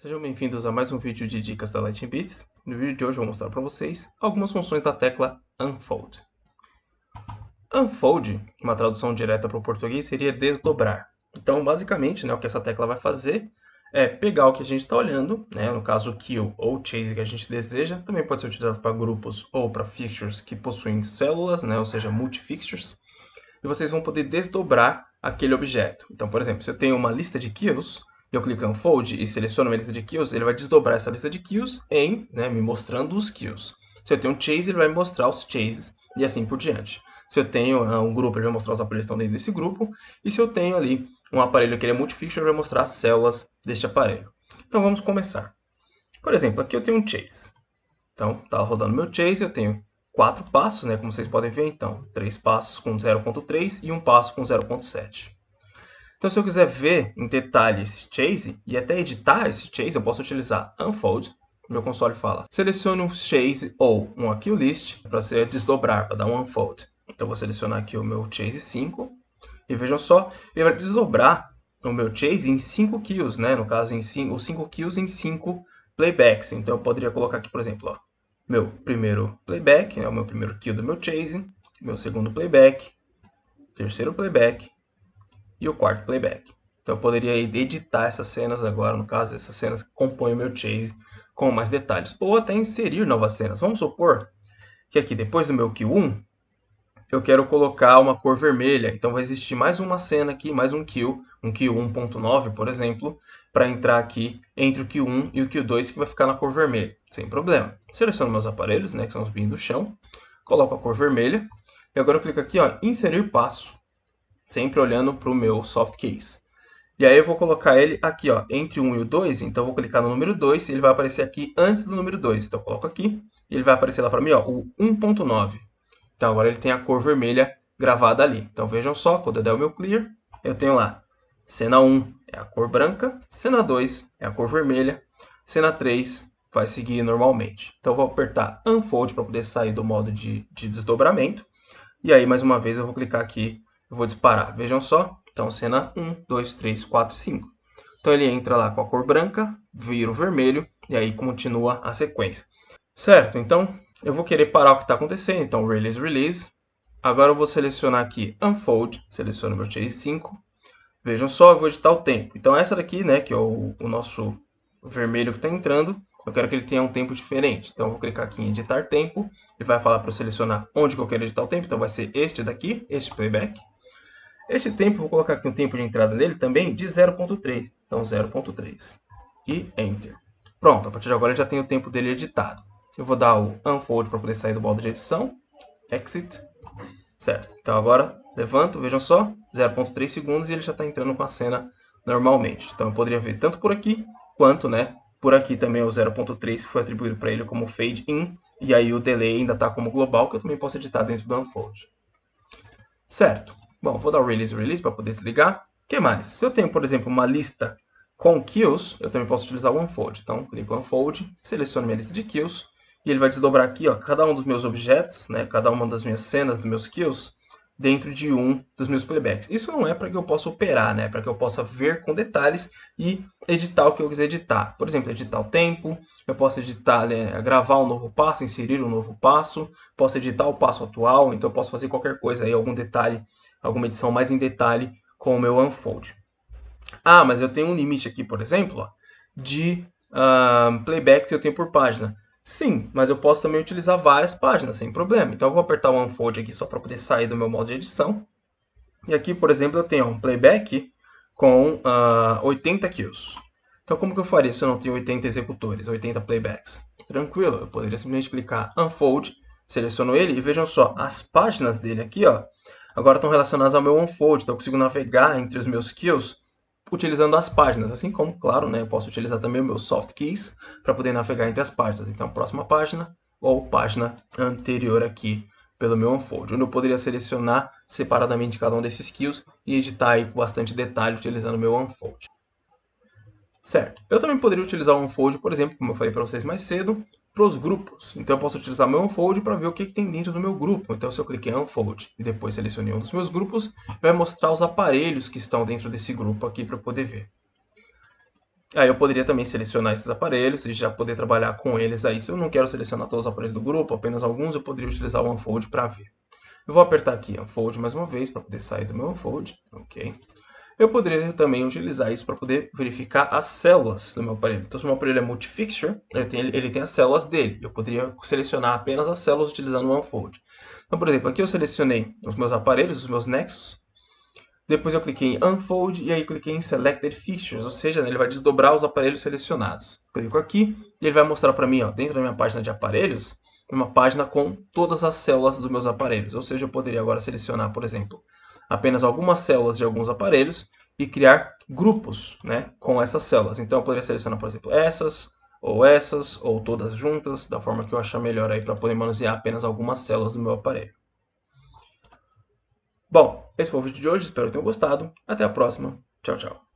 Sejam bem-vindos a mais um vídeo de dicas da Lightning Bits. No vídeo de hoje eu vou mostrar para vocês algumas funções da tecla Unfold. Unfold, uma tradução direta para o português, seria desdobrar. Então, basicamente, o que essa tecla vai fazer é pegar o que a gente está olhando, no caso o kill ou chase que a gente deseja, também pode ser utilizado para grupos ou para fixtures que possuem células, ou seja, multifixtures, e vocês vão poder desdobrar aquele objeto. Então, por exemplo, se eu tenho uma lista de kills, eu clico em Unfold e seleciono uma lista de kills, ele vai desdobrar essa lista de kills me mostrando os kills. Se eu tenho um chase, ele vai me mostrar os chases e assim por diante. Se eu tenho um grupo, ele vai mostrar os aparelhos que estão dentro desse grupo. E se eu tenho ali um aparelho que ele é multifixture, ele vai mostrar as células deste aparelho. Então vamos começar. Por exemplo, aqui eu tenho um chase. Então, está rodando meu chase, eu tenho 4 passos, como vocês podem ver. Então, 3 passos com 0.3 e 1 passo com 0.7. Então, se eu quiser ver em detalhe esse chase e até editar esse chase, eu posso utilizar Unfold. Meu console fala, selecione um chase ou um kill list para ser desdobrar, para dar um Unfold. Então, vou selecionar aqui o meu chase 5 e vejam só, ele vai desdobrar o meu chase em 5 kills, no caso, os 5 kills em 5 playbacks. Então, eu poderia colocar aqui, por exemplo, meu primeiro playback, o meu primeiro kill do meu chase, meu segundo playback, terceiro playback, e o quarto playback. Então eu poderia editar essas cenas agora, no caso, essas cenas que compõem o meu chase com mais detalhes. Ou até inserir novas cenas. Vamos supor que aqui, depois do meu Q1, eu quero colocar uma cor vermelha. Então vai existir mais uma cena aqui, mais um Q 1.9, por exemplo, para entrar aqui entre o Q1 e o Q2, que vai ficar na cor vermelha, sem problema. Seleciono meus aparelhos, que são os pins do chão, coloco a cor vermelha, e agora eu clico aqui, inserir passo. Sempre olhando para o meu soft case. E aí eu vou colocar ele aqui, entre o 1 e o 2. Então eu vou clicar no número 2 e ele vai aparecer aqui antes do número 2. Então eu coloco aqui e ele vai aparecer lá para mim, o 1.9. Então agora ele tem a cor vermelha gravada ali. Então vejam só, quando eu der o meu clear, eu tenho lá cena 1 é a cor branca, cena 2 é a cor vermelha, cena 3 vai seguir normalmente. Então eu vou apertar Unfold para poder sair do modo de desdobramento. E aí mais uma vez eu vou clicar aqui. Eu vou disparar. Vejam só. Então, cena 1, 2, 3, 4, 5. Então, ele entra lá com a cor branca, vira o vermelho, e aí continua a sequência. Certo? Então, eu vou querer parar o que está acontecendo. Então, Release, Release. Agora, eu vou selecionar aqui Unfold. Seleciono meu Chase 5. Vejam só, eu vou editar o tempo. Então, essa daqui, que é o nosso vermelho que está entrando, eu quero que ele tenha um tempo diferente. Então, eu vou clicar aqui em Editar Tempo. Ele vai falar para eu selecionar onde que eu quero editar o tempo. Então, vai ser este daqui, este playback. Este tempo, vou colocar aqui um tempo de entrada dele também de 0.3. Então, 0.3. E Enter. Pronto, a partir de agora ele já tem o tempo dele editado. Eu vou dar o Unfold para poder sair do modo de edição. Exit. Certo. Então, agora levanto, vejam só, 0.3 segundos e ele já está entrando com a cena normalmente. Então, eu poderia ver tanto por aqui, quanto por aqui também o 0.3 que foi atribuído para ele como Fade In. E aí o Delay ainda está como global, que eu também posso editar dentro do Unfold. Certo. Bom, vou dar o Release Release para poder desligar. O que mais? Se eu tenho, por exemplo, uma lista com kills, eu também posso utilizar o Unfold. Então, clico em Unfold, seleciono minha lista de kills, e ele vai desdobrar aqui cada um dos meus objetos, cada uma das minhas cenas, dos meus kills, dentro de um dos meus playbacks. Isso não é para que eu possa operar, para que eu possa ver com detalhes e editar o que eu quiser editar. Por exemplo, editar o tempo, eu posso editar, gravar um novo passo, inserir um novo passo, posso editar o passo atual, então eu posso fazer qualquer coisa aí, algum detalhe, alguma edição mais em detalhe com o meu Unfold. Ah, mas eu tenho um limite aqui, por exemplo, de playback que eu tenho por página. Sim, mas eu posso também utilizar várias páginas, sem problema. Então eu vou apertar o Unfold aqui só para poder sair do meu modo de edição. E aqui, por exemplo, eu tenho um playback com 80 kills. Então como que eu faria se eu não tenho 80 executores, 80 playbacks? Tranquilo, eu poderia simplesmente clicar Unfold, seleciono ele e vejam só, as páginas dele aqui, agora estão relacionadas ao meu Unfold. Então eu consigo navegar entre os meus kills utilizando as páginas, assim como, claro, eu posso utilizar também o meu soft keys para poder navegar entre as páginas. Então, próxima página ou página anterior aqui pelo meu Unfold, onde eu poderia selecionar separadamente cada um desses kills e editar aí com bastante detalhe utilizando o meu Unfold. Certo. Eu também poderia utilizar o Unfold, por exemplo, como eu falei para vocês mais cedo, para os grupos. Então eu posso utilizar o meu Unfold para ver o que tem dentro do meu grupo. Então se eu cliquei em Unfold e depois selecionei um dos meus grupos, vai mostrar os aparelhos que estão dentro desse grupo aqui para eu poder ver. Aí eu poderia também selecionar esses aparelhos e já poder trabalhar com eles aí. Se eu não quero selecionar todos os aparelhos do grupo, apenas alguns, eu poderia utilizar o Unfold para ver. Eu vou apertar aqui Unfold mais uma vez para poder sair do meu Unfold. Ok. Eu poderia também utilizar isso para poder verificar as células do meu aparelho. Então, se o meu aparelho é multifixture, ele tem as células dele. Eu poderia selecionar apenas as células utilizando o Unfold. Então, por exemplo, aqui eu selecionei os meus aparelhos, os meus nexos. Depois eu cliquei em Unfold e aí cliquei em Selected Fixtures, ou seja, ele vai desdobrar os aparelhos selecionados. Clico aqui e ele vai mostrar para mim, dentro da minha página de aparelhos, uma página com todas as células dos meus aparelhos. Ou seja, eu poderia agora selecionar, por exemplo, apenas algumas células de alguns aparelhos e criar grupos, né, com essas células. Então eu poderia selecionar, por exemplo, essas, ou todas juntas, da forma que eu achar melhor aí para poder manusear apenas algumas células do meu aparelho. Bom, esse foi o vídeo de hoje, espero que tenham gostado. Até a próxima. Tchau, tchau.